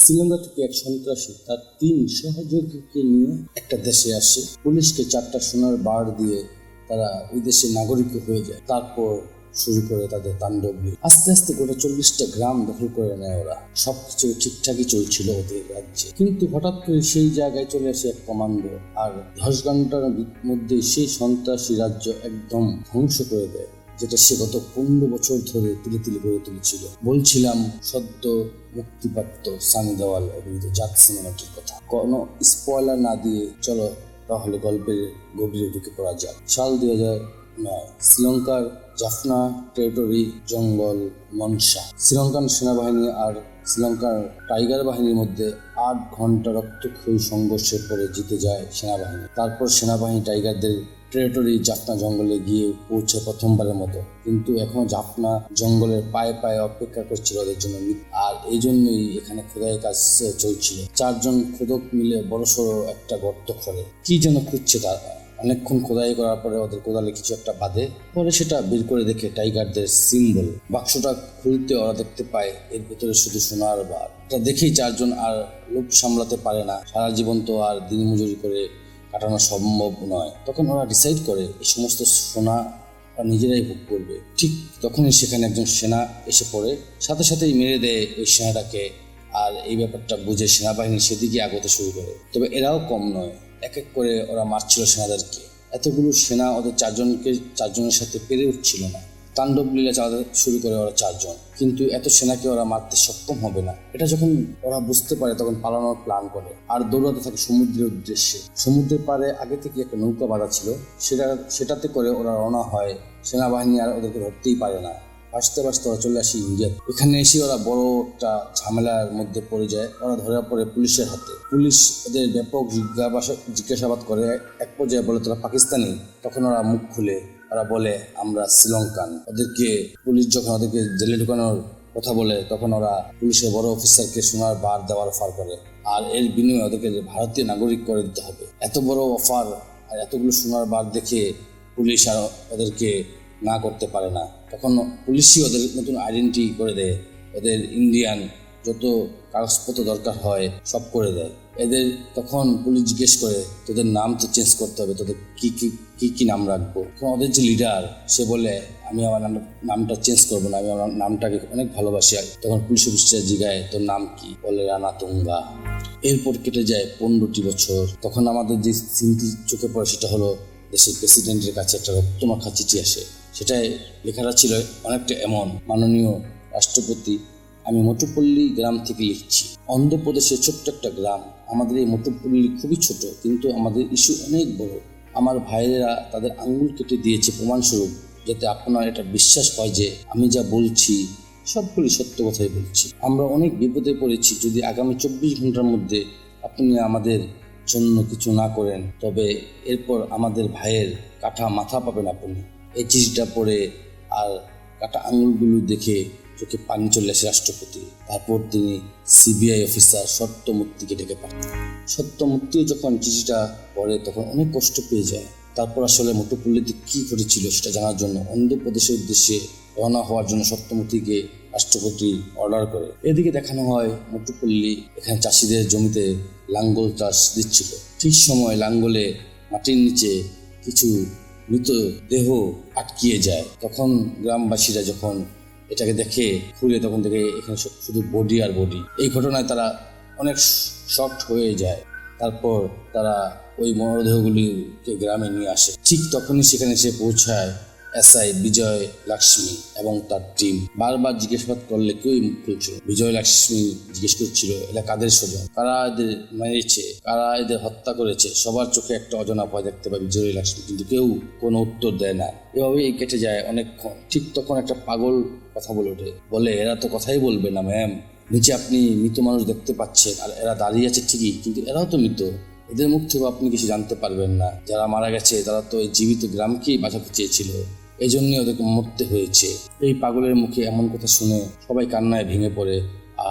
শ্রীলঙ্কা থেকে এক সন্ত্রাসী তার 3 সহযোগীকে নিয়ে একটা দেশে আসে। পুলিশকে 4টা সোনার বার দিয়ে তারা ওই দেশের নাগরিক হয়ে যায়। তারপর শুরু করে তাদের তাণ্ডব। আস্তে আস্তে গোটা 40টা গ্রাম দখল করে নেয় ওরা। সবকিছু ঠিকঠাকই চলছিল ওদের রাজ্যে, কিন্তু হঠাৎ করে সেই জায়গায় চলে আসে এক কমান্ডো, আর 10 ঘন্টার মধ্যে সেই সন্ত্রাসী রাজ্য একদম ধ্বংস করে দেয়, যেটা সে গত 15 বছর ধরে তুলে গড়ে তুলেছিল। বলছিলাম সদ্য মুক্তিপ্রাপ্ত সানি দেওয়াল অভিনীত জাট সিনেমাটির কথা। কোনো স্পয়লার না দিয়ে চলো তাহলে গল্পের গভীরে ঢুকে পড়া যাক। সাল 2009, শ্রীলঙ্কার জাফনা টেরিটরি জঙ্গল মনসা। শ্রীলঙ্কান সেনাবাহিনী আর শ্রীলঙ্কার টাইগার বাহিনীর মধ্যে 8 ঘন্টা রক্তক্ষয়ী সংঘর্ষের পরে জিতে যায় সেনাবাহিনী। তারপর সেনাবাহিনী টাইগারদের টেরিটরি জাফনা জঙ্গলে গিয়ে পৌঁছে প্রথমবারের মতো, কিন্তু এখনো জাফনা জঙ্গলের পায়ে পায়ে অপেক্ষা করছিল ওদের জন্য। আর এই জন্যই এখানে খোদাই কাজ চলছিল। 4 জন খোদক মিলে বড়সড় একটা গর্ত খোঁড়ে। কি যেন খুঁজছে তারা। অনেকক্ষণ খোদাই করার পরে ওদের কোদালে কিছু একটা বাঁধে। পরে সেটা বের করে দেখে টাইগারদের সিম্বল। বাক্সটা খুলতে ওরা দেখতে পায় এর ভেতরে শুধু সোনার বার। এটা দেখেই 4 জন আর লোভ সামলাতে পারে না। সারা জীবন তো আর দিনমজুরি করে কাটানো সম্ভব নয়। তখন ওরা ডিসাইড করে এই সমস্ত সোনা নিজেরাই ভোগ করবে। ঠিক তখনই সেখানে একজন সেনা এসে পড়ে, সাথে সাথেই মেরে দেয় ওই সেনাটাকে। আর এই ব্যাপারটা বুঝে সেনাবাহিনী সেদিকে আগতে শুরু করে। তবে এরাও কম নয়, এক এক করে ওরা মারছিল সেনাদেরকে। এতগুলো সেনা ওদের 4 জনের সাথে পেরে উঠছিল না। তাণ্ডব লীলা চালাতে শুরু করে ওরা 4 জন, কিন্তু এত সেনাকে ওরা মারতে সক্ষম হবে না। এটা যখন ওরা বুঝতে পারে তখন পালানোর প্ল্যান করে আর দৌড়াতে থাকে সমুদ্রের উদ্দেশ্যে। সমুদ্রের পাড়ে আগে থেকে একটা নৌকা বাঁধা ছিল, সেটাতে করে ওরা রওনা হয়। সেনাবাহিনী আর ওদেরকে ধরতেই পারে না। ভাসতে ভাসতে ওরা চলে আসে ইন্ডিয়া। এখানে এসে ওরা বড় একটা ঝামেলার মধ্যে পড়ে যায়। ওরা ধরা পড়ে পুলিশের হাতে। পুলিশ ওদের ব্যাপক জিজ্ঞাসাবাদ করে। এক পর্যায়ে বলে তোরা পাকিস্তানি। তখন ওরা মুখ খুলে ওরা বলে আমরা শ্রীলঙ্কান। ওদেরকে পুলিশ যখন ওদেরকে জেলে ঢুকানোর কথা বলে তখন ওরা পুলিশের বড় অফিসারকে সোনার বার দেওয়ার অফার করে, আর এর বিনিময়ে ওদেরকে ভারতীয় নাগরিক করে দিতে হবে। এত বড় অফার আর এতগুলো সোনার বার দেখে পুলিশ আর ওদেরকে না করতে পারে না। তখন পুলিশই ওদের নতুন আইডেন্টি করে দেয়। ওদের ইন্ডিয়ান যত কাগজপত্র দরকার হয় সব করে দেয় এদের। তখন পুলিশ জিজ্ঞেস করে তোদের নাম তো চেঞ্জ করতে হবে, তোদের কি নাম রাখবো? তখন ওদের যে লিডার সে বলে আমি আমার নামটা চেঞ্জ করবো না, আমি আমার নামটাকে অনেক ভালোবাসি। তখন পুলিশ অফিসার জিজ্ঞায় তোর নাম কি? বলে রানা তুঙ্গা। এরপর কেটে যায় 15টি বছর। তখন আমাদের যে সিনটি চোখে পড়ে সেটা হলো দেশের প্রেসিডেন্টের কাছে একটা রক্তমাখা চিঠি আসে। সেটাই লেখাটা ছিল অনেকটা এমন: মাননীয় রাষ্ট্রপতি, আমি মটুপল্লী গ্রাম থেকে লিখছি। অন্ধ্রপ্রদেশের ছোট্ট একটা গ্রাম। আমাদের এই মটুপল্লী খুবই ছোট, কিন্তু আমাদের ইস্যু অনেক বড়। আমার ভাইয়েরা তাদের আঙ্গুল কেটে দিয়েছে প্রমাণস্বরূপ, যাতে আপনার এটা বিশ্বাস হয় যে আমি যা বলছি সবগুলি সত্য কথাই বলছি। আমরা অনেক বিপদে পড়েছি। যদি আগামী 24 ঘন্টার মধ্যে আপনি আমাদের জন্য কিছু না করেন তবে এরপর আমাদের ভাইয়ের কাটা মাথা পাবেন আপনি। এই চিঠিটা পড়ে আর কাটা আঙুলগুলো দেখে চোখে পানি চলে আসে রাষ্ট্রপতি। তারপর তিনি সিবিআই অফিসার সত্যমূর্তিকে ডেকে পাঠান। সত্যমূর্তিও যখন চিঠিটা পড়ে তখন অনেক কষ্ট পেয়ে যায়। তারপর আসলে মটুপল্লীতে কি ঘটেছিল সেটা জানার জন্য অন্ধ্রপ্রদেশের উদ্দেশ্যে রওনা হওয়ার জন্য সত্যমূর্তিকে রাষ্ট্রপতি অর্ডার করে। এদিকে দেখানো হয় মটুপল্লী এখানে চাষিদের জমিতে লাঙ্গল চাষ দিচ্ছিল। ঠিক সময় লাঙ্গলে মাটির নিচে কিছু মৃতদেহ আটকিয়ে যায়। তখন গ্রামবাসীরা যখন এটাকে দেখে খুলে তখন দেখে এখানে শুধু বডি আর বডি। এই ঘটনায় তারা অনেক শকড হয়ে যায়। তারপর তারা ওই মরদেহগুলিকে গ্রামে নিয়ে আসে। ঠিক তখনই সেখানে এসে পৌঁছায় এসআই বিজয় লক্ষ্মী এবং তার টিম। বারবার জিজ্ঞাসাবাদ করলে কেউই মুখ খুলছিল। বিজয় লক্ষ্মী জিজ্ঞেস করছিল এরা কাদের স্বজন, কারা এদের মেরেছে, কারা এদের হত্যা করেছে। সবার চোখে একটা অজানা ভয় দেখতে পায় বিজয় লক্ষ্মী, কিন্তু কেউ কোনো উত্তর দেয় না। এভাবেই কেটে যায় অনেকক্ষণ। ঠিক তখন একটা পাগল কথা বলে ওঠে, বলে এরা তো কথাই বলবে না ম্যাম। নিচে আপনি মৃত মানুষ দেখতে পাচ্ছেন, আর এরা দাঁড়িয়ে আছে ঠিকই, কিন্তু এরাও তো মৃত। এদের মুখ থেকে আপনি কিছু জানতে পারবেন না। যারা মারা গেছে তারা তো এই জীবিত গ্রামকেই বাঁচাতে চেয়েছিল, এই জন্যই ওদেরকে মরতে হয়েছে। এই পাগলের মুখে এমন কথা শুনে সবাই কান্নায় ভেঙে পড়ে।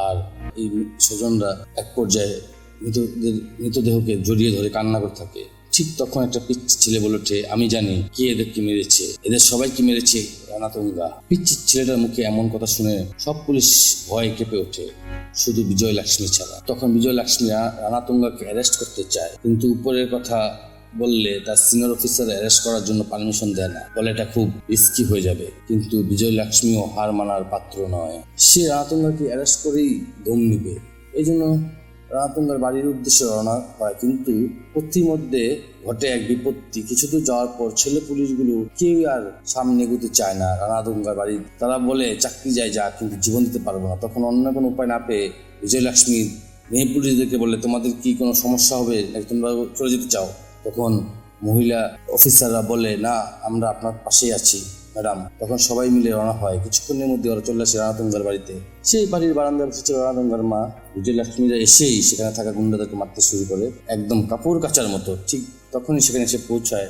আর এই স্বজনরা এক পর্যায়ে মৃতদেহকে জড়িয়ে ধরে কান্না করে থাকে। ঠিক তখন একটা পিচ্ছি ছেলে বলে ওঠে, আমি জানি কে এদেরকে মেরেছে, এদের সবাইকে মেরেছে রানাতুঙ্গা। পিচ্ছি ছেলেটার মুখে এমন কথা শুনে সব পুলিশ ভয়ে কেঁপে ওঠে, শুধু বিজয় লক্ষ্মী ছাড়া। তখন বিজয় লক্ষ্মী রানাতুঙ্গাকে অ্যারেস্ট করতে চায়, কিন্তু উপরের কথা বললে তার সিনিয়র অফিসার অ্যারেস্ট করার জন্য পারমিশন দেয় না, বলে এটা খুব রিস্কি হয়ে যাবে। কিন্তু বিজয় লক্ষ্মীও হার মানার পাত্র নয়, সে রানাতুঙ্গাকে অ্যারেস্ট করেই দম নিবে। এই জন্য রানাতুঙ্গার বাড়ির উদ্দেশ্যে রওনা হয়। কিন্তু পথিমধ্যে ঘটে এক বিপত্তি। কিছু দূর যাওয়ার পর ছেলে পুলিশগুলো কেউ আর সামনে এগোতে চায় না রানাতুঙ্গার বাড়ি। তারা বলে চাকরি যায় যা, কিন্তু জীবন দিতে পারবো না। তখন অন্য কোনো উপায় না পেয়ে বিজয় লক্ষ্মী মেয়ে পুলিশদেরকে বলে, তোমাদের কি কোনো সমস্যা হবে নাকি তোমরা চলে যেতে চাও? তখন মহিলা অফিসাররা বলে, না, আমরা আপনার পাশেই আছি ম্যাডাম। তখন সবাই মিলে রওনা হয়। কিছুক্ষণের মধ্যে ওরা চলে আসে রানাতুঙ্গার বাড়িতে। সেই বাড়ির বারান্দায় বসেছিল রানাতুঙ্গার মা। বিজয় লক্ষ্মীরা এসেই সেখানে থাকা গুন্ডাদেরকে মারতে শুরু করে, একদম কাপড় কাচার মতো। ঠিক তখনই সেখানে এসে পৌঁছায়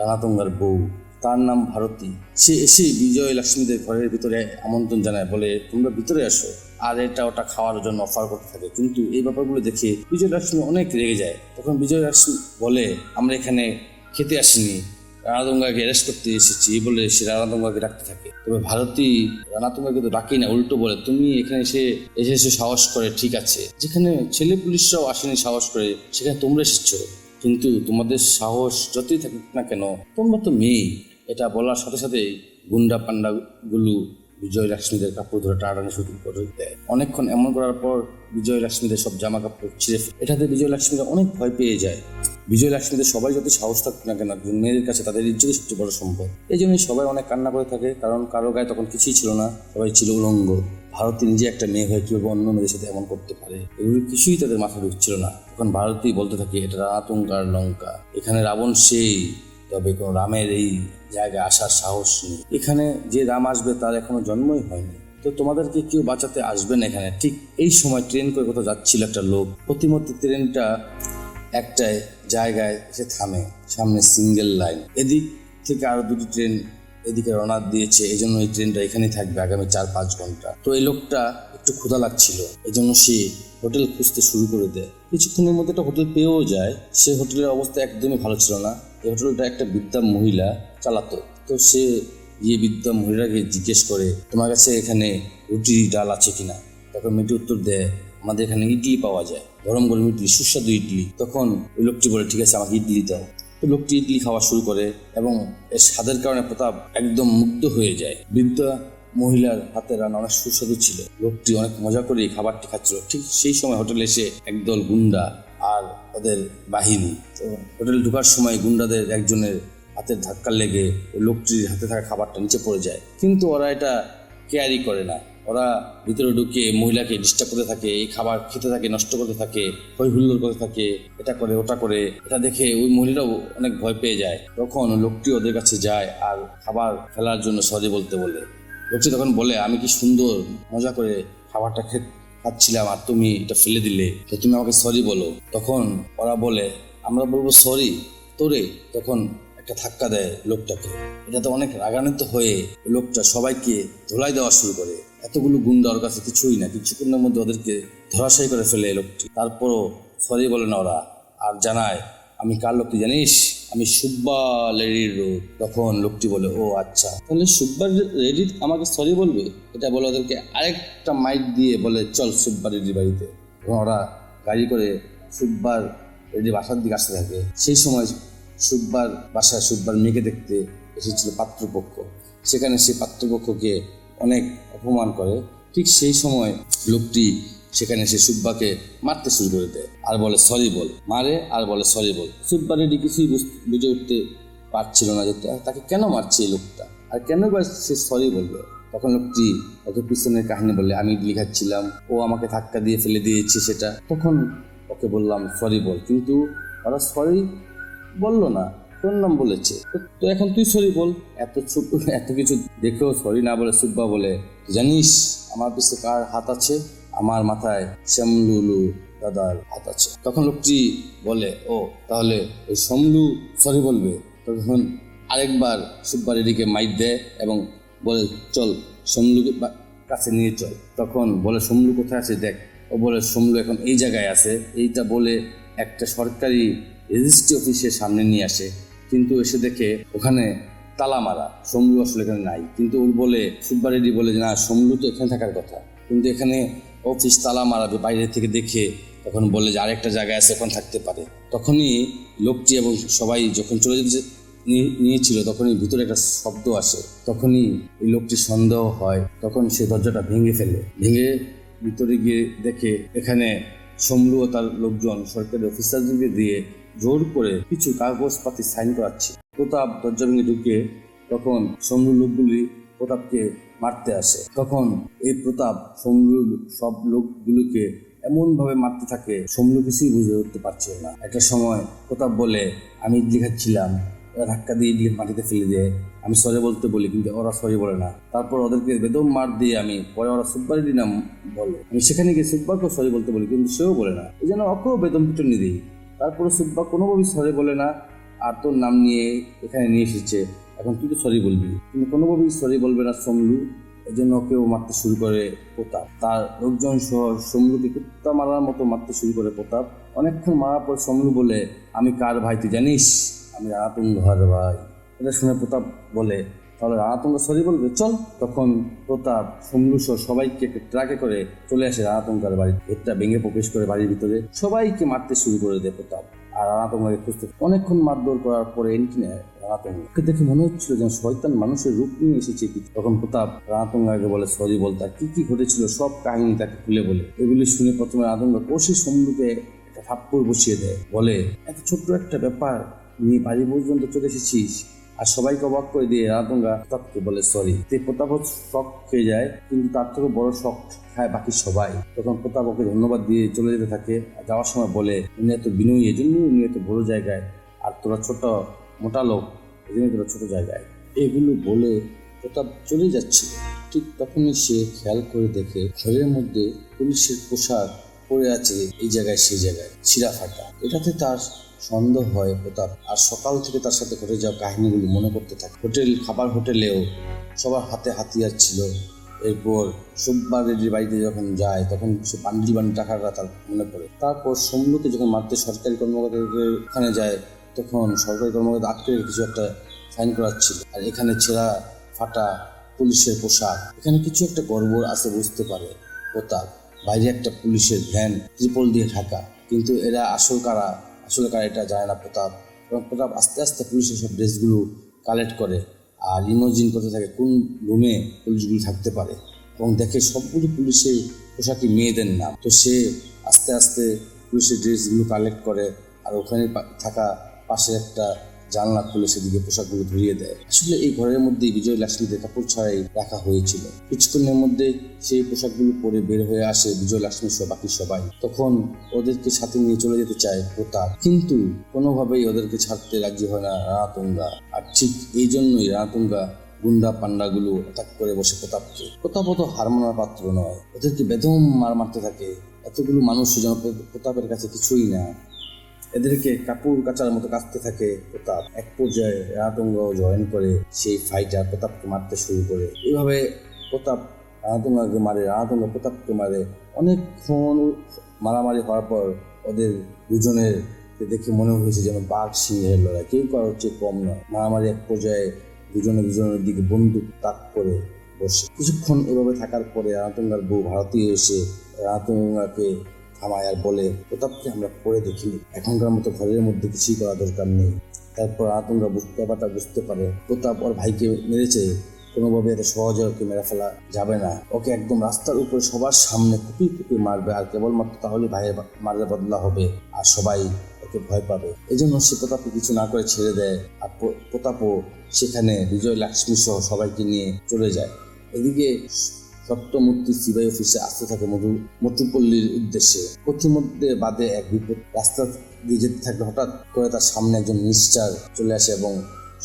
রানাতুঙ্গার বউ, তার নাম ভারতী। সে এসেই বিজয় লক্ষ্মীদের ঘরের ভিতরে আমন্ত্রণ জানায়, বলে তোমরা ভিতরে আসো, আর এটা ওটা খাওয়ার জন্য অফার করতে থাকে। কিন্তু এই ব্যাপারগুলো দেখে বিজয় লক্ষ্মী অনেক রেগে যায়। তখন বিজয় লক্ষ্মী বলে, আমরা এখানে খেতে আসিনি, রানাতুঙ্গাকে অ্যারেস্ট করতে এসেছি, এই বলে সে রানাতুঙ্গাকে ডাকতে থাকে। তবে ভারতী রানাতুঙ্গাকে তো ডাকি না, উল্টো বলে, তুমি এখানে এসে সাহস করে, ঠিক আছে, যেখানে ছেলে পুলিশরাও আসেনি সাহস করে, সেখানে তোমরা এসেছো, কিন্তু তোমাদের সাহস যতই থাকুক না কেন, তোমরা তো মেয়ে। এটা বলার সাথে সাথে গুন্ডা পান্ডাগুলো বিজয় লক্ষ্মীদের কাপড় ধরে টানাটানি শুরু করে দেয়। অনেকক্ষণ এমন করার পর বিজয় লক্ষ্মীদের সব জামা কাপড় ছিঁড়ে ফেলে। এটাতে বিজয় লক্ষ্মীরা অনেক ভয় পেয়ে যায়। বিজয় লক্ষ্মীদের সবাই যত সাহস থাকুক না কেন, মেয়েদের কাছে তাদের ইজ্জতই সবচেয়ে বড় সম্পদ। এই জন্যই সবাই অনেক কান্না করে থাকে, কারণ কারো গায়ে তখন কিছুই ছিল না, সবাই ছিল উলঙ্গ। ভারতী নিজে একটা মেয়ে হয়ে কীভাবে অন্য মেয়েদের সাথে এমন করতে পারে, এগুলো কিছুই তাদের মাথায় ঢুকছিল না। তখন ভারতী বলতে থাকে, এটা রানাতুঙ্গার লঙ্কা, এখানে রাবণ সেই, তবে কোনো রামের এই জায়গায় আসার সাহস নেই। এখানে যে রাম আসবে তার এখনো জন্মই হয়নি, তো তোমাদেরকে কেউ বাঁচাতে আসবে না এখানে। ঠিক এই সময় ট্রেন করে কোথাও যাচ্ছিল একটা লোক। প্রতিমধ্যে ট্রেনটা একটা জায়গায় এসে থামে, সামনে সিঙ্গেল লাইন। এদিক থেকে আরো দুটি ট্রেন এদিকে রওনা দিয়েছে, এই জন্য এই ট্রেনটা এখানেই থাকবে আগামী 4-5 ঘন্টা। তো এই লোকটা একটু ক্ষুধা লাগছিল, এই জন্য সে হোটেল খুঁজতে শুরু করে দেয়। কিছুক্ষণের মধ্যে একটা হোটেল পেয়েও যায়। সে হোটেলের অবস্থা একদমই ভালো ছিল না। এই হোটেলটা একটা বৃদ্ধা মহিলা চালাতো। তো সে গিয়ে বৃদ্ধা মহিলাকে জিজ্ঞেস করে, তোমার কাছে এখানে রুটি ডাল আছে কিনা? তখন মেয়েটি উত্তর দেয়, আমাদের এখানে ইডলি পাওয়া যায়, গরম গরম ইডলি, সুস্বাদু ইডলি। তখন ওই লোকটি বলে, ঠিক আছে, আমাকে ইডলি দাও। তো লোকটি ইডলি খাওয়া শুরু করে এবং এর স্বাদের কারণে প্রতাপ একদম মুগ্ধ হয়ে যায়। বৃদ্ধা মহিলার হাতে রান্না অনেক সুস্বাদু ছিল। লোকটি অনেক মজা করে খাবারটি খাচ্ছিল। ঠিক সেই সময় হোটেলে এসে একদল গুন্ডা আর ওদের বাহিনী। তো হোটেলে ঢোকার সময় গুন্ডাদের একজনের হাতের ধাক্কা লেগে ওই লোকটির হাতে থাকা খাবারটা নিচে পড়ে যায়, কিন্তু ওরা এটা কেয়ারই করে না। ওরা ভিতরে ঢুকে মহিলাকে ডিস্টার্ব করতে থাকে, এই খাবার খেতে থাকে, নষ্ট করতে থাকে, হই হুল্লোড় করতে থাকে, এটা করে ওটা করে। এটা দেখে ওই মহিলাও অনেক ভয় পেয়ে যায়। তখন লোকটি ওদের কাছে যায় আর খাবার ফেলার জন্য সরি বলতে বলে। লোকটি তখন বলে, আমি কি সুন্দর মজা করে খাবারটা খাচ্ছিলাম আর তুমি এটা ফেলে দিলে, তো তুমি আমাকে সরি বলো। তখন ওরা বলে, আমরা বলবো সরি তোরে। তখন একটা ধাক্কা দেয় লোকটাকে। এটাতে অনেক রাগান্বিত হয়ে লোকটা সবাইকে ধোলাই দেওয়া শুরু করে। এতগুলো গুন্ডা ওর কাছে কিছুই না, কিছুক্ষণের মধ্যে ওদেরকে ধরাশায়ী করে ফেলে লোকটি। তারপরও সরি বলে না ওরা, আর জানায়, আমি কার লোকটি জানিস? আমি সুব্বা লেডির লোক। তখন লোকটি বলে, ও আচ্ছা, তাহলে সুব্বা রেডি আমাকে সরি বলবে? এটা বলে ওদেরকে আরেকটা মাইক দিয়ে বলে, চল সুব্বা রেডির বাড়িতে। এবং ওরা গাড়ি করে সুব্বার রেডি বাসার দিকে আসতে থাকে। সেই সময় সুব্বার বাসায় সুব্বার মেয়েকে দেখতে এসেছিল পাত্রপক্ষ। সেখানে সে পাত্রপক্ষকে অনেক অপমান করে। ঠিক সেই সময় লোকটি সেখানে সে সুব্বাকে মারতে শুরু করে দেয় আর বলে, সরি বল। মারে আর বলে, সরি বল। সুব্বা রেডি কিছুই বুঝে উঠতে পারছিল না যে তাকে কেন মারছে এই লোকটা, আর কেন বা সে সরি বলবে। তখন লোকটি ওকে পিছনের কাহিনী বললে, আমি ইডলি খাচ্ছিলাম, ও আমাকে ধাক্কা দিয়ে ফেলে দিয়েছে সেটা। তখন ওকে বললাম সরি বল, কিন্তু ওরা সরি বললো না, তোর নাম বলেছে, তো এখন তুই সরি বল। এত কিছু দেখেও সরি না বলে সুব্বা বলে, জানিস আমার পিছনে কার হাত আছে? আমার মাথায় শ্যামলু দাদার হাত আছে। তখন লোকটি বলে, ও তাহলে ওই শ্যামলু সরি বলবে। তখন আরেকবার সুব্বা রেডিকে মাইক দেয় এবং বলে, চল শ্যামলুকে কাছে নিয়ে চল। তখন বলে, শ্যামলু কোথায় আছে দেখ। ও বলে, শ্যামলু এখন এই জায়গায় আছে। এইটা বলে একটা সরকারি রেজিস্ট্রি অফিসের সামনে নিয়ে আসে, কিন্তু এসে দেখে ওখানে তালা মারা, সমলু আসলে এখানে নাই। কিন্তু ওর বলে সুব্বা রেড্ডি বলে যে না, সমলু তো এখানে থাকার কথা, কিন্তু এখানে অফিস তালা মারাবে বাইরে থেকে দেখে। তখন বলে যে আরেকটা জায়গায় আছে, ওখানে থাকতে পারে। তখনই লোকটি এবং সবাই যখন চলে যেতে নিয়েছিল, তখনই ভিতরে একটা শব্দ আসে। তখনই এই লোকটির সন্দেহ হয়, তখন সে দরজাটা ভেঙে ফেলে। ভেঙে ভিতরে গিয়ে দেখে এখানে সমলু ও তার লোকজন সরকারি অফিসারদেরকে দিয়ে জোর করে কিছু কাগজপাতি সাইন করাচ্ছে। প্রতাপ দরজা ভেঙে ঢুকে তখন সমলুর লোকগুলি প্রতাপকে মারতে আসে। তখন এই প্রতাপ সমলুর সব লোকগুলোকে এমন ভাবে মারতে থাকে, সমলু কিছুই বুঝে উঠতে পারছে না। একটা সময় প্রতাপ বলে, আমি ইডলি খাচ্ছিলাম, ধাক্কা দিয়ে ইডলি মাটিতে ফেলে দিয়ে আমি সরি বলতে বলি, কিন্তু ওরা সরি বলে না। তারপর ওদেরকে বেদম মার দিয়ে আমি পরে ওরা সুব্বা রেড্ডি নাম বলে, আমি সেখানে গিয়ে সুব্বাকেও সরি বলতে বলি, কিন্তু সেও বলে না। এই জন্য ওকেও বেদম পিটনি দিই। তারপরে সুব্বা কোনোভাবেই সরি বলে না, আর তোর নাম নিয়ে এখানে নিয়ে এসেছে, এখন তুই তো সরি বলবি, কিন্তু কোনোভাবেই সরি বলবে না সমলু। এই জন্য ওকেও মারতে শুরু করে প্রতাপ। তার লোকজন সহ সমলুকে কুত্তা মারার মতো মারতে শুরু করে প্রতাপ। অনেকক্ষণ মারার পর সমলু বলে, আমি কার ভাই তুই জানিস? আমি রানাতুঙ্গার ভাই। এটা শুনে প্রতাপ বলে, তাহলে রানাতুঙ্গা সরি বলবে, চল। তখন প্রতাপ সমলু সহ সবাইকে ট্রাকে করে চলে আসে রানাতুঙ্গার বাড়ি। এটা ভেঙে প্রবেশ করে বাড়ির ভিতরে সবাইকে মারতে শুরু করে দেয় প্রতাপ। আর রানাতুঙ্গাকে খুঁজতে অনেকক্ষণ মারধর করার পরে এন্ট্রি নেয় রানাতুঙ্গাকে। দেখে মনে হচ্ছিল যেন শয়তান মানুষের রূপ নিয়ে এসেছে। তখন প্রতাপ রানাতুঙ্গাকে বলে সরি বলতে, কি কি ঘটেছিল সব কাহিনী তাকে খুলে বলে। এগুলি শুনে প্রথমে রানাতুঙ্গা কষে সমলুকে একটা থাপ্পড় বসিয়ে দেয়, বলে এত ছোট্ট একটা ব্যাপার নিয়ে বাড়ি পর্যন্ত চলে এসেছিস, আর সবাইকে অবাক করে দিয়ে রানাতুঙ্গা প্রতাপকে বলে সরি। প্রতাপ শক খেয়ে যায়, কিন্তু তার থেকে বড় শক খায় বাকি সবাই। তখন প্রতাপ ওকে ধন্যবাদ দিয়ে চলে যেতে থাকে। আর যাওয়ার সময় বলে, উনি এত বিনয়ী, এই জন্য উনি এত বড় জায়গায়, আর তোরা ছোট মোটা লোক, এই জন্য তোরা ছোট জায়গায়। এগুলো বলে প্রতাপ চলে যাচ্ছিল। ঠিক তখনই সে খেয়াল করে দেখে ঘরের মধ্যে পুলিশের পোশাক পরে আছে, এই জায়গায় সেই জায়গায় ছিঁড়া ফাটা। এটাতে তার সন্দেহ হয় প্রতাপ, আর সকাল থেকে তার সাথে ঘটে যাওয়া কাহিনীগুলো মনে করতে থাকে। খাবার হোটেলেও সবার হাতে হাতিয়ার ছিল। এরপর সুব্বা রেড্ডির বাড়িতে যখন যায়, তখন সে বান্ডিল টাকাটা তার মনে পড়ে। তারপর সমলুকে যখন মারতে সরকারি কর্মকর্তাদের ওখানে যায়, তখন সরকারি কর্মকর্তা আটকে কিছু একটা সাইন করাচ্ছিল। আর এখানে ছেঁড়া ফাটা পুলিশের পোশাক, এখানে কিছু একটা গড়বড় আছে বুঝতে পারে প্রতাপ। বাইরে একটা পুলিশের ভ্যান ত্রিপল দিয়ে ঢাকা, কিন্তু এরা আসলে কারা এটা জানে না প্রতাপ। এবং প্রতাপ আস্তে আস্তে পুলিশের সব ড্রেসগুলো কালেক্ট করে আর ইমাজিন করতে থাকে কোন রুমে পুলিশগুলো থাকতে পারে, এবং দেখে সবগুলো পুলিশের পোশাকই মেয়েদের নাম। তো সে আস্তে আস্তে পুলিশের ড্রেসগুলো কালেক্ট করে, আর ওখানে থাকা পাশে একটা জানলা খুলে সেদিকে পোশাকগুলো ধরিয়ে দেয়। আসলে এই ঘরের মধ্যেই বিজয় লক্ষ্মীদের কাপড় ছাড়াই রাখা হয়েছিল। কিছুক্ষণের মধ্যে সেই পোশাকগুলো পরে বের হয়ে আসে বিজয় লক্ষ্মী সহ বাকি সবাই। তখন ওদেরকে সাথে নিয়ে চলে যেতে চায় প্রতাপ, কিন্তু কোনোভাবেই ওদেরকে ছাড়তে রাজি হয় না রানাতুঙ্গা। আর ঠিক এই জন্যই রানাতুঙ্গা গুন্ডা পান্ডাগুলো অ্যাটাক করে বসে প্রতাপকে। প্রতাপ তো হার মানার পাত্র নয়, ওদেরকে বেদম মারতে থাকে। এতগুলো মানুষ যেন প্রতাপের কাছে কিছুই না, এদেরকে কাপড় কাচার মতো কাচতে থাকে প্রতাপ। এক পর্যায়ে রানাতুঙ্গাও জয়েন করে সেই ফাইটে, আর প্রতাপকে মারতে শুরু করে। এইভাবে প্রতাপ রানাতুঙ্গাকে মারে, রানাতুঙ্গা প্রতাপকে মারে। অনেকক্ষণ মারামারি হওয়ার পর ওদের দুজনের দেখে মনে হয়েছে যেন বাঘ সিংহের লড়াই, কেউ কারো হচ্ছে কম নয়। মারামারি এক পর্যায়ে দুজনের দিকে বন্দুক তাক করে বসে। কিছুক্ষণ এভাবে থাকার পরে রানাতুঙ্গার বউ ভারতীয় এসে রানাতুঙ্গাকে থামায় আর বলে, প্রতাপকে আমরা পরে দেখিনি, এখনকার মতো ঘরের মধ্যে কিছুই করা দরকার নেই। তারপর রানাতুঙ্গা ব্যাপারটা বুঝতে পারে প্রতাপ ওর ভাইকে মেরেছে, কোনোভাবে এত সহজে ওকে মেরে ফেলা যাবে না। ওকে একদম রাস্তার উপরে সবার সামনে কুপি মারবে, আর কেবলমাত্র তাহলে ভাইয়ের মারের বদলা হবে, আর সবাই ওকে ভয় পাবে। এই জন্য সে প্রতাপকে কিছু না করে ছেড়ে দেয়। আর প্রতাপও সেখানে বিজয় লক্ষ্মী সহ সবাইকে নিয়ে চলে যায়। এদিকে সত্যমূর্তি সিবিআই অফিসে আসতে থাকে মটুপল্লীর উদ্দেশ্যে। পথিমধ্যে বাদে এক বিপদ। রাস্তা দিয়ে যেতে থাকলে হঠাৎ করে তার সামনে একজন মিনিস্টার চলে আসে এবং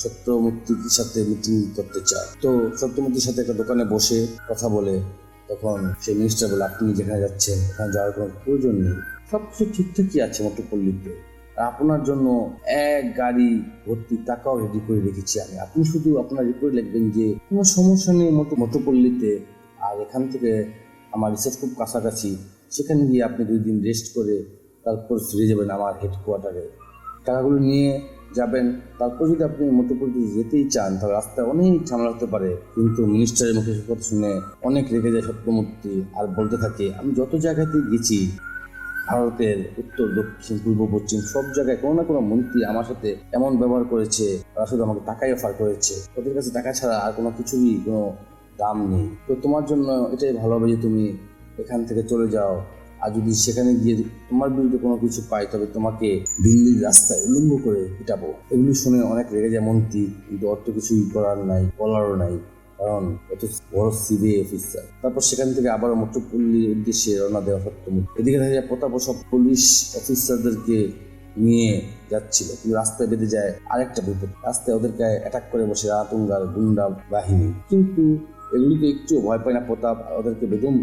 সত্যমূর্তির সাথে মিটিং করতে চায়। তো সত্যমূর্তির সাথে একটা দোকানে বসে কথা বলে। তখন সেই মিনিস্টার বলে, আপনি যেখানে যাচ্ছেন ওখানে যাওয়ার কোনো প্রয়োজন নেই, সবকিছু ঠিকঠাকই আছে মটুপল্লীতে। আপনার জন্য এক গাড়ি ভর্তি টাকাও রেডি করে রেখেছি আমি, আপনি শুধু আপনার রিপোর্ট লিখবেন যে কোনো সমস্যা নেই মটুপল্লীতে। আর এখান থেকে আমার রিসার্চ খুব কাছাকাছি, সেখানে গিয়ে আপনি 2 দিন রেস্ট করে তারপর ফিরে যাবেন আমার হেডকোয়ার্টারে। টাকাগুলো নিয়ে যাবেন। তারপর যদি আপনি মধ্যপ্রদেশ যেতেই চান তাহলে রাস্তায় অনেক ঝামেলা হতে পারে। কিন্তু মিনিস্টারের মুখে কথা শুনে অনেক রেগে যায় সত্যমূর্তি, আর বলতে থাকে, আমি যত জায়গাতে গেছি ভারতের উত্তর দক্ষিণ পূর্ব পশ্চিম সব জায়গায় কোনো না কোনো মন্ত্রী আমার সাথে এমন ব্যবহার করেছে, তারা শুধু আমাকে টাকাই অফার করেছে, ওদের কাছে টাকা ছাড়া আর কোনো কিছুরই কোনো দাম নেই। তো তোমার জন্য এটাই ভালো হবে যে তুমি এখান থেকে চলে যাও। আর যদি সেখানে গিয়ে তোমার বিরুদ্ধে কোনো কিছু পাই তবে তোমাকে দিল্লির রাস্তায় উলঙ্গ করে পিটাবো। এগুলি শুনে অনেক রেগে যায় মন্ত্রী, কিন্তু অত কিছুই করার নাই, বলারও নাই, কারণ এত বড় সিবিআই অফিসার। তারপর সেখান থেকে আবার মোটরপল্লীর উদ্দেশ্যে রওনা দেওয়া সত্যমূর্তি। এদিকে দেখা যায় প্রতাপ সব পুলিশ অফিসারদেরকে নিয়ে যাচ্ছিল, কিন্তু রাস্তায় বেঁধে যায় আরেকটা বিপদ। রাস্তায় ওদেরকে অ্যাটাক করে বসে রাতুঙ্গার গুন্ডা বাহিনী। কিন্তু এগুলিতে একটু ভয় পায় না প্রতাপ, ওদেরকে বেদম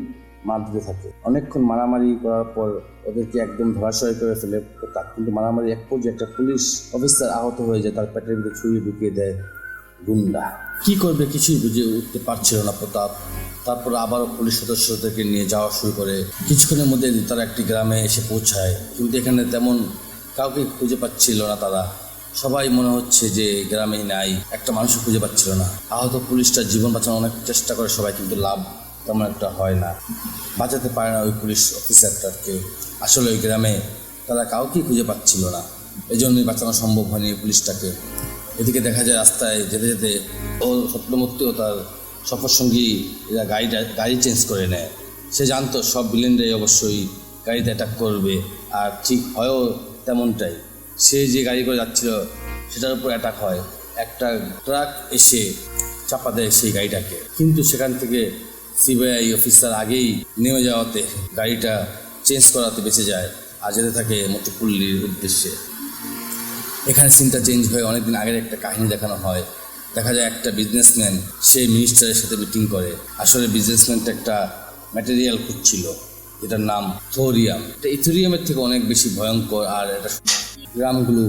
মার দিতে থাকে। অনেকক্ষণ মারামারি করার পর ওদেরকে একদম ধরাশয় করে ফেলে প্রতাপ। কিন্তু মারামারি এক পর্যায়ে একটা পুলিশ অফিসার আহত হয়ে যায়, তার পেটের ভিতরে ছুরি ঢুকিয়ে দেয় গুন্ডা। কি করবে কিছুই বুঝে উঠতে পারছিল না প্রতাপ। তারপর আবারও পুলিশ সদস্যদেরকে নিয়ে যাওয়া শুরু করে। কিছুক্ষণের মধ্যে তারা একটি গ্রামে এসে পৌঁছায়, কিন্তু এখানে তেমন কাউকে খুঁজে পাচ্ছিল না তারা। সবাই মনে হচ্ছে যে গ্রামেই নাই, একটা মানুষও খুঁজে পাচ্ছিল না। আহত পুলিশটার জীবন বাঁচানোর অনেক চেষ্টা করে সবাই, কিন্তু লাভ তেমন একটা হয় না, বাঁচাতে পারে না ওই পুলিশ অফিসারটাকে। আসলে ওই গ্রামে তারা কাউকেই খুঁজে পাচ্ছিল না, এই জন্যই বাঁচানো সম্ভব হয়নি এই পুলিশটাকে। এদিকে দেখা যায় রাস্তায় যেতে যেতে ও সত্যমূর্তিও তার সফরসঙ্গী এরা গাড়ি চেঞ্জ করে নেয়। সে জানতো সব ভিলেনরাই অবশ্যই গাড়িতে অ্যাটাক করবে, আর ঠিক হয়ও তেমনটাই। সে যে গাড়ি করে যাচ্ছিল সেটার উপর অ্যাটাক হয়, একটা ট্রাক এসে চাপা দেয় সেই গাড়িটাকে। কিন্তু সেখান থেকে সিবিআই অফিসার আগেই নেমে যাওয়াতে গাড়িটা চেঞ্জ করাতে বেঁচে যায় আর যেতে থাকে মোটরপল্লীর উদ্দেশ্যে। এখানে সিনটা চেঞ্জ হয়ে অনেকদিন আগের একটা কাহিনী দেখানো হয়। দেখা যায় একটা বিজনেসম্যান সে মিনিস্টারের সাথে মিটিং করে। আসলে বিজনেসম্যানটা একটা ম্যাটেরিয়াল খুঁজছিল যেটার নাম থোরিয়াম। এটা ইথোরিয়ামের থেকে অনেক বেশি ভয়ঙ্কর, আর এটা গ্রামগুলো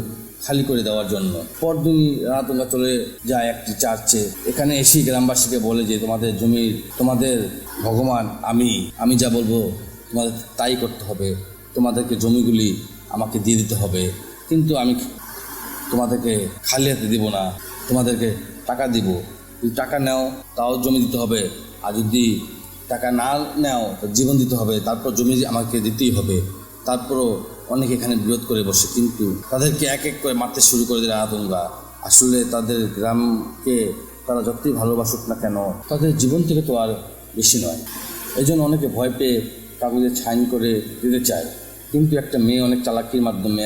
খালি করে দেওয়ার জন্য। পরদিন রাতুঙ্গা চলে যায় একটি চার্চে। এখানে এসে গ্রামবাসীকে বলে যে তোমাদের জমির, তোমাদের ভগবান আমি যা বলবো তোমাদের তাই করতে হবে, তোমাদেরকে জমিগুলি আমাকে দিয়ে দিতে হবে, কিন্তু আমি তোমাদেরকে খালি হাতে দিব না, তোমাদেরকে টাকা দিব। যদি টাকা নাও তাও জমি দিতে হবে, আর যদি টাকা না নাও তো জীবন দিতে হবে, তারপর জমি আমাকে দিতেই হবে। তারপরও অনেকে এখানে বিরোধ করে বসে, কিন্তু তাদেরকে এক এক করে মারতে শুরু করে দিল রাতুঙ্গা। আসলে তাদের গ্রামকে তারা যতই ভালোবাসুক না কেন তাদের জীবন থেকে তো আর বেশি নয়। এই জন্য অনেকে ভয় পেয়ে কাগজে সাইন করে দিতে চায়, কিন্তু একটা মেয়ে অনেক চালাকির মাধ্যমে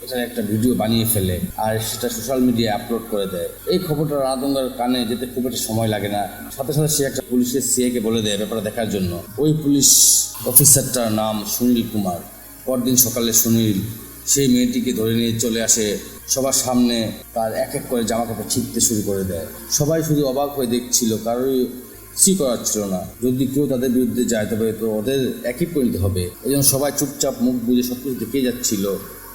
এটার একটা ভিডিও বানিয়ে ফেলে আর সেটা সোশ্যাল মিডিয়ায় আপলোড করে দেয়। এই খবরটা রাতুঙ্গার কানে যেতে খুব একটা সময় লাগে না, সাথে সাথে সে একটা পুলিশের সিআইকে বলে দেয় ব্যাপারটা দেখার জন্য। ওই পুলিশ অফিসারটার নাম সুনীল কুমার। পরদিন সকালে সুনীল সেই মেয়েটিকে ধরে নিয়ে চলে আসে সবার সামনে, তার এক এক করে জামা কাপড় ছিঁড়তে শুরু করে দেয়। সবাই শুধু অবাক হয়ে দেখছিল, কারোই কিছুই করার ছিল না। যদি কেউ তাদের বিরুদ্ধে যায় তবে তো ওদের একই পরিণতি হবে। এই জন্য সবাই চুপচাপ মুখ বুজে সব কিছু দেখেই যাচ্ছিল।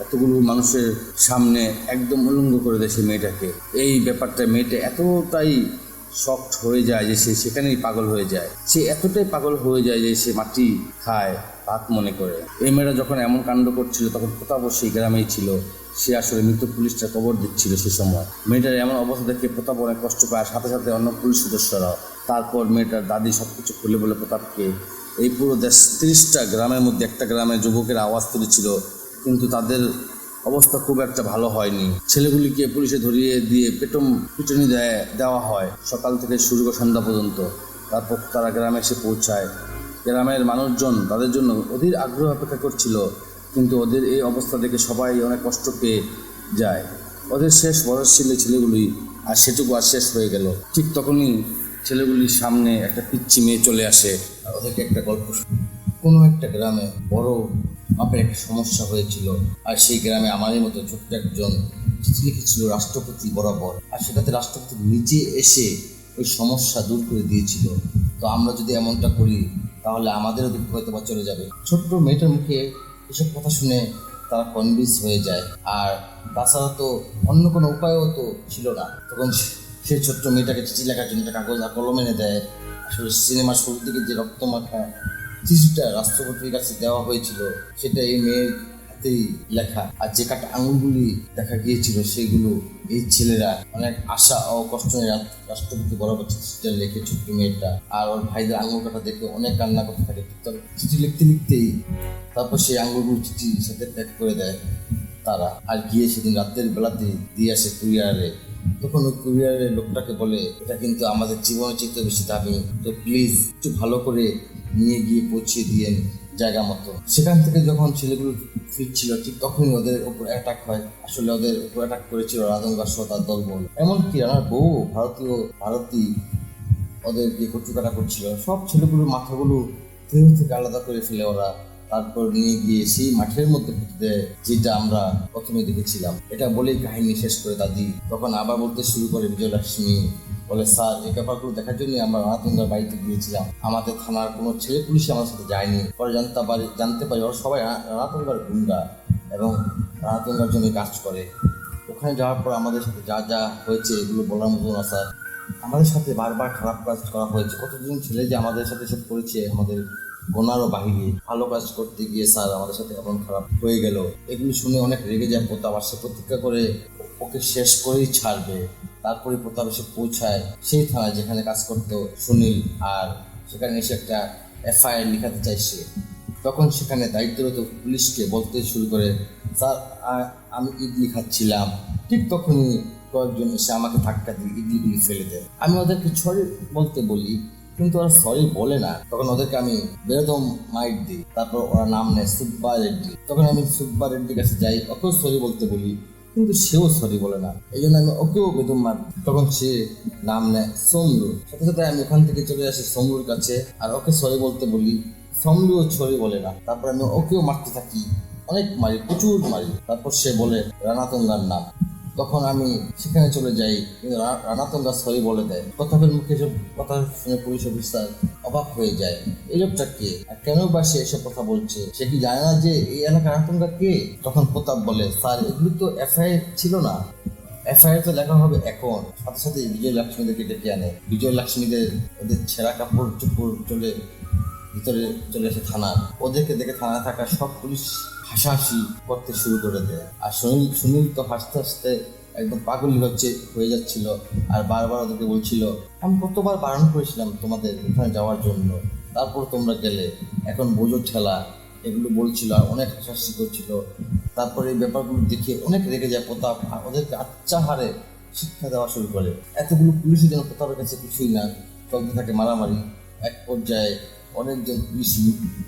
এতগুলো মানুষের সামনে একদম উলঙ্গ করে দেয় সেই মেয়েটাকে। এই ব্যাপারটা মেয়েটা এতটাই শকড হয়ে যায় যে সে সেখানেই পাগল হয়ে যায়। সে এতটাই পাগল হয়ে যায় যে সে মাটি খায় ভাত মনে করে। এই মেয়েটা যখন এমন কাণ্ড করছিল তখন প্রতাপ সেই গ্রামেই ছিল। সে আসলে মৃত পুলিশটা কবর দিচ্ছিল সে সময়। মেয়েটার এমন অবস্থা দেখে প্রতাপ অনেক কষ্ট পায়, সাথে সাথে অন্য পুলিশ সদস্যরাও। তারপর মেয়েটার দাদি সব কিছু খুলে বলে প্রতাপকে। এই পুরো 30টা গ্রামের মধ্যে একটা গ্রামে যুবকের আওয়াজ তুলেছিল, কিন্তু তাদের অবস্থা খুব একটা ভালো হয়নি। ছেলেগুলিকে পুলিশে ধরিয়ে দিয়ে পিটুনি দেওয়া হয় সকাল থেকে শুরু করে সন্ধ্যা পর্যন্ত। তারপর তারা গ্রামে এসে পৌঁছায়। গ্রামের মানুষজন তাদের জন্য অধীর আগ্রহ অপেক্ষা করছিল, কিন্তু ওদের এই অবস্থা দেখে সবাই অনেক কষ্ট পেয়ে যায়। ওদের শেষ বয়স ছিল ছেলেগুলি, আর সেটুকু আর শেষ হয়ে গেল। ঠিক তখনই ছেলেগুলির সামনে একটা পিচ্চি মেয়ে চলে আসে আর ওদেরকে একটা গল্প। কোনো একটা গ্রামে বড় মাপের একটা সমস্যা হয়েছিল, আর সেই গ্রামে আমাদের মতো ছোট্ট একজন চিঠি লিখেছিল রাষ্ট্রপতি বরাবর, আর সেটাতে রাষ্ট্রপতি নিজে এসে ওই সমস্যা দূর করে দিয়েছিল। তো আমরা যদি এমনটা করি তাহলে আমাদেরও দুঃখ হয়তো বা চলে যাবে। ছোট্ট মেয়েটার মুখে এসব কথা শুনে তারা কনভিন্স হয়ে যায়, আর তাছাড়া তো অন্য কোনো উপায়ও তো ছিল না। তখন সেই ছোট্ট মেয়েটাকে চিঠি লেখার জন্য একটা কাগজ আর কলম এনে দেয়। আসলে সিনেমার শুরুর দিকে যে রক্তমাখা চিঠিটা রাষ্ট্রপতির কাছে দেওয়া হয়েছিল সেটা এই মেয়ের থাকতেই লেখা, আর যে কাটা আঙুলগুলি দেখা গিয়েছিল সেগুলো এই ছেলেরা অনেক আশা ও কষ্ট নিয়ে রাষ্ট্রপতি বরাবর চিঠিটা লিখে ছোট্ট মেয়েটা, আর ওর ভাইদের আঙুল কাটা দেখে অনেক কান্না করতে থাকে। চিঠি লিখতে লিখতেই তারপর সেই আঙুলগুলো চিঠির সাথে প্যাক করে দেয় তারা, আর গিয়ে সেদিন রাতের বেলাতে দিয়ে আসে কুরিয়ারে। তখন ওই কুরিয়ারের লোকটাকে বলে, এটা কিন্তু আমাদের জীবনের চেয়ে বেশি দামি, তো প্লিজ একটু ভালো করে নিয়ে গিয়ে পৌঁছে দিয়েন জায়গা মতো। সেখান থেকে যখন ছেলেগুলো ফিরছিল ঠিক তখনই ওদের উপর অ্যাটাক হয়। আসলে ওদের উপর অ্যাটাক করেছিল রাধঙ্গা সহ তার দলবল। এমনকি রানার বউ ভারতী ওদেরকে কচুকাটা করছিল। সব ছেলেগুলোর মাথাগুলো দেহ থেকে আলাদা করে ফেলে ওরা, তারপর নিয়ে গিয়ে সেই মাঠের মধ্যে পুঁতে দেয়, যেটা আমরা প্রথমে দেখেছিলাম। এটা বলেই কাহিনী শেষ করে দাদি তখন আবার বলতে শুরু করে বিজয়লক্ষ্মী বলে, স্যার এই ব্যাপারগুলো দেখার জন্য আমরা রানাতুঙ্গার বাড়িতে গিয়েছিলাম, আমাদের থানার কোনো ছেলে পুলিশ আমার সাথে যায়নি। পরে জানতে পারি ওরা সবাই রানাতুঙ্গার গুন্ডা এবং রানাতুঙ্গার জন্য কাজ করে। ওখানে যাওয়ার পর আমাদের সাথে যা যা হয়েছে এগুলো বলার মতো না স্যার। আমাদের সাথে বারবার খারাপ কাজ করা হয়েছে, কতজন ছেলে যে আমাদের সাথে সব করেছে আমাদের গোনারও বাহিরে। ভালো কাজ করতে গিয়ে স্যার আমাদের সাথে এমন খারাপ হয়ে গেল। এগুলো শুনে অনেক রেগে যায় প্রতাপ, আর সে প্রতিজ্ঞা করে ওকে শেষ করেই ছাড়বে। তারপরে প্রতাপ এসে পৌঁছায় সেই থানায় যেখানে কাজ করতো সুনীল, আর সেখানে এসে একটা এফআইআর লিখাতে চাইছে। তখন সেখানে দায়িত্বরত পুলিশকে বলতে শুরু করে, স্যার আমি ইডলি খাচ্ছিলাম। ঠিক তখনই কয়েকজন এসে আমাকে ধাক্কা দিয়ে ইডলিগুলি ফেলে দেয়। আমি ওদেরকে সরি বলতে বলি, কিন্তু ওরা সরি বলে না। তখন ওদেরকে আমি বেরোদম মাইট দিই। তারপর ওরা নাম নেয় সুব্বা রেড্ডি। তখন আমি সুব্বা রেড্ডির কাছে যাই, ওকেও সরি বলতে বলি, কিন্তু সেও সরি বলে না। এই জন্য আমি ওকেও বেদম মার। তখন সে নাম নেয় সমলু। সাথে সাথে আমি ওখান থেকে চলে আসি সমলুর কাছে, আর ওকে সরি বলতে বলি, সমলুও সরি বলে না। তারপর আমি ওকেও মারতে থাকি, অনেক মারি, প্রচুর মারি। তারপর সে বলে রানাতুঙ্গার নাম। তখন আমি সেখানে চলে যাই, কিন্তু রানাতুঙ্গা সরি বলে দেয়। প্রতাপের মুখে এসব কথা শুনে পুলিশ অফিসার অবাক হয়ে যায়, এই লোকটা কে আর কেন বা সে এসব কথা বলছে? সে কি জানে না যে এই এলাকার রানাতুঙ্গা কে? তখন প্রতাপ বলে, স্যার এগুলো তো এফআইআর ছিল না, এফআইআর তো লেখা হবে এখন। সাথে সাথে বিজয়লক্ষ্মীদেরকে ডেকে আনে। বিজয়লক্ষ্মীদের ওদের ছেঁড়া কাপড় চোপড় চলে ভিতরে চলে আসে থানা। ওদেরকে দেখে থানায় থাকা সব পুলিশ হাসাহাসি করতে শুরু করে দেয়। আর সুনীল তো হাসতে হাসতে একদম পাগল হয়ে যাচ্ছিল, আর বারবার ওদেরকে বলছিল, আমি কতবার বারণ করেছিলাম তোমাদের ওখানে যাওয়ার জন্য, তারপর তোমরা গেলে, এখন বোঝো ঠেলা, এগুলো বলছিল আর অনেক হাসাহাসি করছিল। তারপরে এই ব্যাপারগুলো দেখে অনেক রেগে যায় প্রতাপ, আর ওদেরকে আচ্ছা হারে শিক্ষা দেওয়া শুরু করে। এতগুলো পুলিশের জন্য প্রতাপের কাছে কিছুই না, চলতে থাকে মারামারি। এক পর্যায়ে অনেকজন পুলিশ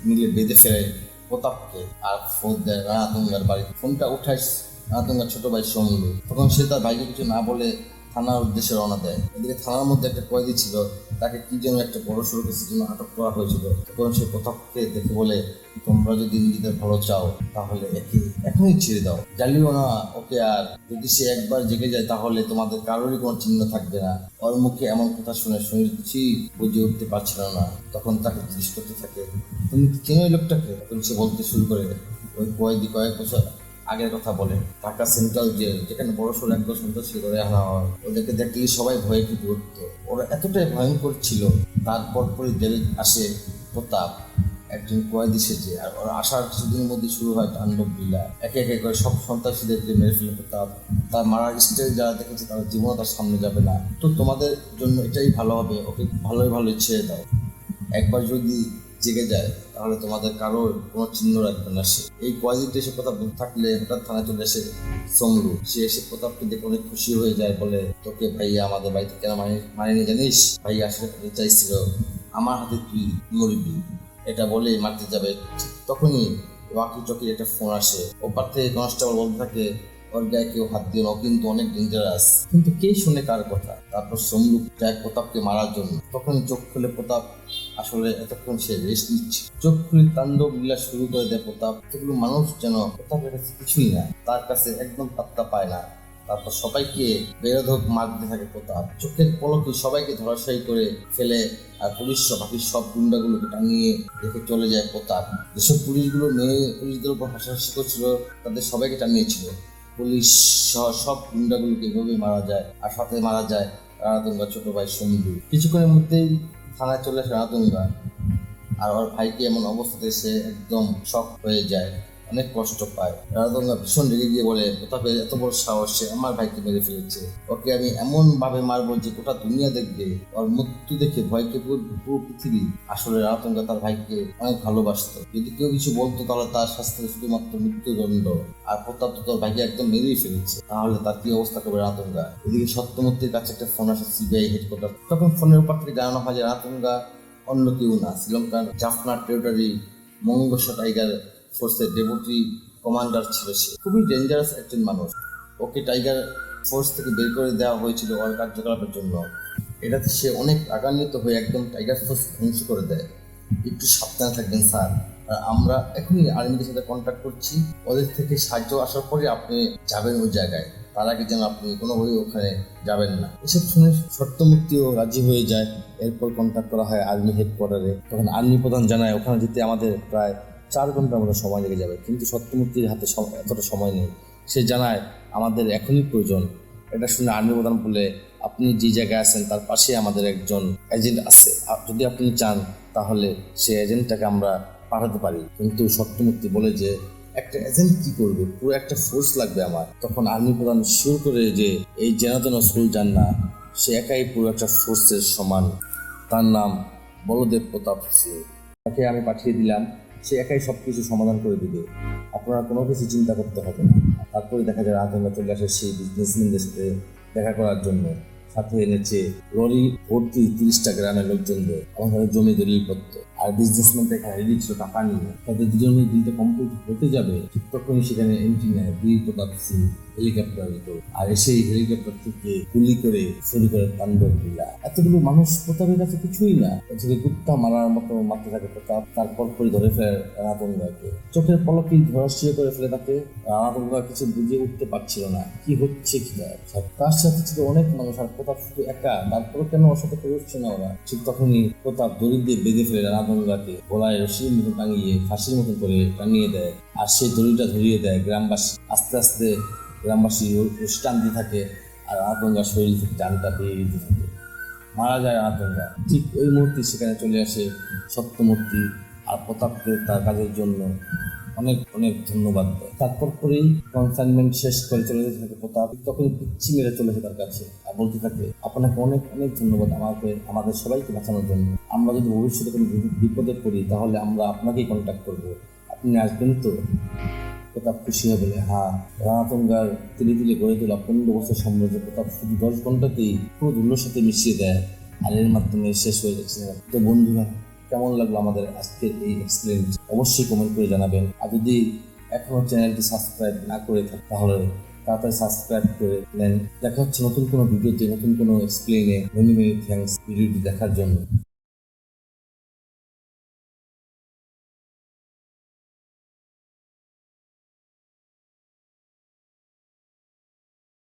মিলে বেঁধে ফেলে প্রতাপকে, আর ফোন দেয় রানাতুঙ্গার বাড়ি। ফোনটা উঠায় রানাতুঙ্গার ছোট ভাই সমলু। তখন সে তার ভাইকে কিছু না বলে থানার উদ্দেশ্যে রওনা দেয়। এদিকে থানার মধ্যে একটা কয়েদি ছিল, তাকে কি যেন একটা বড় সড়ো কেসের জন্য আটক করা হয়েছিল। তখন সে প্রতাপকে দেখে বলে, তোমরা যদি নিজেদের ভালো চাও তাহলে একে এখনই ছেড়ে দাও, জ্বালিও না ওকে। আর যদি সে একবার জেগে যায় তাহলে তোমাদের কারোরই কোনো চিহ্ন থাকবে না। ওর মুখে এমন কথা শুনে সুনীল কিছুই বুঝে উঠতে পারছিল না। তখন তাকে জিজ্ঞেস করতে থাকে, তুমি কি চেনো ওই লোকটাকে? তখন সে বলতে শুরু করে ওই কয়েদি কয়েক বছর আগের কথা বলে, ঢাকা সেন্ট্রাল জেল, যেখানে বড় সড়ো একদম সন্ত্রাসী করে আনা হয়। ওদেরকে দেখলেই সবাই ভয়ে কেঁপে উঠত। ওরা এতটাই ভয়ঙ্কর ছিল। তারপর পরে জেলে আসে প্রতাপ একজন কয়েদি সেজে, আর ওরা আসার কিছুদিনের মধ্যে শুরু হয় তাণ্ডব লীলা। একে একে করে সব সন্ত্রাসীদেরকে মেরে ফেলে প্রতাপ। তার মারার স্টাইল যারা দেখেছে তারা জীবনও তার সামনে যাবে না। তো তোমাদের জন্য এটাই ভালো হবে, ওকে ভালোই ছেড়ে দাও। একবার যদি জেগে যায় তাহলে তোমাদের কারোর কোনো চিহ্ন রাখবে না সে। এই কয়েদিটা এসে কথা বলতে থাকলে হঠাৎ থানায় চলে আসে সমলু। সে এসে প্রতাপকে দেখে অনেক খুশি হয়ে যায়, বলে, তোকে ভাইয়া আমাদের বাড়িতে কেন মানেনি জানিস? ভাইয়া আসলে চাইছিল আমার হাতে তুই মরবি, এটা বলেই মারতে যাবে। তখনই ওয়াকি চকির একটা ফোন আসে। ওপার থেকে কনস্টেবল বলতে থাকে, ওর গায়ে কেউ হাত দিও না, ও কিন্তু অনেক ডেঞ্জারাস। কিন্তু কে শুনে কার কথা? তারপর সমলু যায় প্রতাপকে মারার জন্য। তখন চোখ খুলে প্রতাপ, আসলে এতক্ষণ সে রেস্ট নিচ্ছে। চোখ খুলে তাণ্ডব লীলা শুরু করে দেয় প্রতাপ। এতগুলো মানুষ যেন প্রতাপের কাছে কিছুই না, তার কাছে একদম পাত্তা পায় না। তারপর সবাইকে বেরোধক মারতে থাকে প্রতাপ। চোখের পলকে সবাইকে ধরাশায়ী করে ফেলে, আর পুলিশ বাকি সব গুন্ডাগুলোকে টাঙিয়ে রেখে চলে যায় প্রতাপ। যেসব পুলিশগুলো মেয়ে পুলিশদের উপর হাসাহাসি করছিল তাদের সবাইকে টাঙিয়েছিল। পুলিশ সহ সব গুন্ডাগুলোকে এভাবে মারা যায়, আর সাথে মারা যায় রানাতুঙ্গা ছোট ভাই সমলু। কিছুক্ষণের মধ্যেই থানায় চলে আসে রানাতুঙ্গা, আর ওর ভাইকে এমন অবস্থাতে সে একদম শক হয়ে যায়। অনেক কষ্ট পায়। রানাতুঙ্গা ভীষণ রেগে গিয়ে বলে, প্রতাপের এত বড় সাহস, সে আমার ভাইকে মেরে ফেলেছে, ওকে আমি এমন ভাবে মারবো যে গোটা দুনিয়া দেখবে, ওর মৃত্যু দেখে ভয়কে পুরো পৃথিবী। আসলে রানাতুঙ্গা তার ভাইকে অনেক ভালোবাসতো, যদি কেউ কিছু বলতো তাহলে তার শাস্তি শুধুমাত্র মৃত্যুদণ্ড। আর প্রতাপ তো তোর ভাইকে একদম মেরেই ফেলেছে, তাহলে তার কি অবস্থা করবে রানাতুঙ্গা। এদিকে সত্যমূর্তির কাছে একটা ফোন আসে সিবিআই হেডকোয়ার্টার। তখন ফোনের উপর থেকে জানানো হয় যে রানাতুঙ্গা অন্য কেউ না, শ্রীলঙ্কার জাফনা টেরিটরি মঙ্গোস টাইগার ফোর্সের ডেপুটি কমান্ডার ছিল। সে খুবই ডেঞ্জারাস একজন মানুষ, ওকে টাইগার ফোর্স থেকে বের করে দেওয়া হয়েছিল ওর কার্যকলাপের জন্য। এটাতে সে অনেক রাগান্বিত হয়ে একদম টাইগার ফোর্স ধ্বংস করে দেয়। একটু সাবধানে থাকবেন স্যার, আর আমরা এখনই আর্মিদের সাথে কন্ট্যাক্ট করছি, ওদের থেকে সাহায্য আসার পরে আপনি যাবেন ওই জায়গায়, তার আগে যেন আপনি কোনোভাবেই ওখানে যাবেন না। এসব শুনে সত্যমূর্তিও রাজি হয়ে যায়। এরপর কন্ট্যাক্ট করা হয় আর্মি হেডকোয়ার্টারে। তখন আর্মি প্রধান জানায় ওখানে যেতে আমাদের প্রায় 4 ঘন্টার মতো সময় লেগে যাবে, কিন্তু সত্যমূর্তির হাতে এতটা সময় নেই। সে জানায় আমাদের এখনই প্রয়োজন। এটা শুনে আর্মি প্রধান বলে, আপনি যে জায়গায় আছেন তার পাশে আমাদের একজন এজেন্ট আছে, যদি আপনি চান তাহলে সে এজেন্টটাকে আমরা পাঠাতে পারি। কিন্তু সত্যমূর্তি বলে যে একটা এজেন্ট কি করবে, পুরো একটা ফোর্স লাগবে আমার। তখন আর্মি প্রধান শুরু করে যে এই যেন সোলজার না, সে একাই পুরো একটা ফোর্সের সমান। তার নাম বলদেব প্রতাপ সিং। তাকে আমি পাঠিয়ে দিলাম, সে একাই সবকিছু সমাধান করে দিবে, আপনারা কোনো কিছু চিন্তা করতে হবে না। তারপরে দেখা যায় রানাতুঙ্গা চলে আসে সেই বিজনেসম্যানদের সাথে দেখা করার জন্য। সাথে এনেছে লরি ভর্তি 30টা গ্রামের লোকজনদের, আমাদের জমি দলিলপত্র। আর বিজনেসম্যানটা এখানে রেডি ছিল টাকা নিয়ে। তাদের দুজনের দিনটা কমপ্লিট হতে যাবে, ঠিক তখনই সেখানে এন্ট্রি নেয় বীর প্রতাপ সিং হেলিকপ্টার উপর। আর এসেই হেলিকপ্টার থেকে গুলি করে শুরু করে তাণ্ডব লীলা। এতগুলো মানুষ প্রতাপের কাছে কিছুই না, এদিকে কুত্তা মারার মতো মারতে থাকে প্রতাপ। তারপর করে ধরে ফেলে রানাতুঙ্গাকে, চোখের পলকেই ধরাশিয়ে করে ফেলে তাকে। রানাতুঙ্গা কিছু বুঝে উঠতে পারছিল না কি হচ্ছে কি। তার সাথে ছিল অনেক মানুষ, আর প্রতাপ শুধু একা। তারপরে কেন ওর সাথে করছে না ওরা? ঠিক তখনই প্রতাপ দড়ি দিয়ে বেঁধে ফেলে রানাতুঙ্গাকে, গলায় রশির মতো টাঙিয়ে ফাঁসির মতো করে টাঙিয়ে দেয়। আর সেই দড়িটা ধরিয়ে দেয় গ্রামবাসী। আস্তে আস্তে গ্রামবাসী রশি টানতে থাকে, আর রানাতুঙ্গার শরীর থেকে জানটা বেরিয়ে দিতে থাকে। মারা যায় রানাতুঙ্গা। ঠিক ওই মুহূর্তে সেখানে চলে আসে সত্যমূর্তি, আর প্রতাপকে তার কাজের জন্য অনেক অনেক ধন্যবাদ দেয়। তারপর পরেই কনসাইনমেন্ট শেষ করে চলে যেতে থাকে প্রতাপ। তখন পিচ্ছি মেরে চলেছে তার কাছে, আর বলতে থাকে, আপনাকে অনেক অনেক ধন্যবাদ আমাদের সবাইকে বাঁচানোর জন্য। আমরা যদি ভবিষ্যতে কোনো বিপদে পড়ি তাহলে আমরা আপনাকেই কন্ট্যাক্ট করবো, আপনি আসবেন তো? প্রতাপ খুশি হয়ে বলে, হ্যাঁ। রানাতুঙ্গার তিলে তিলে গড়ে তোলা 15 বছর সাম্রাজ্য প্রতাপ শুধু 10 ঘন্টাতেই পুরো ধুলোর সাথে মিশিয়ে দেয়, আর এর মাধ্যমে শেষ হয়ে যাচ্ছে। তো বন্ধুরা, কেমন লাগলো আমাদের আজকের এই এক্সপ্লেন? অবশ্যই কমেন্ট করে জানাবেন। আর যদি এখনো চ্যানেলটি সাবস্ক্রাইব না করে থাকে তাহলে তাড়াতাড়ি সাবস্ক্রাইব করে নেন। দেখা হচ্ছে নতুন কোনো ভিডিওতে, নতুন কোনো এক্সপ্লেনে। মেনি মেনি থ্যাঙ্কস ভিডিওটি দেখার জন্য।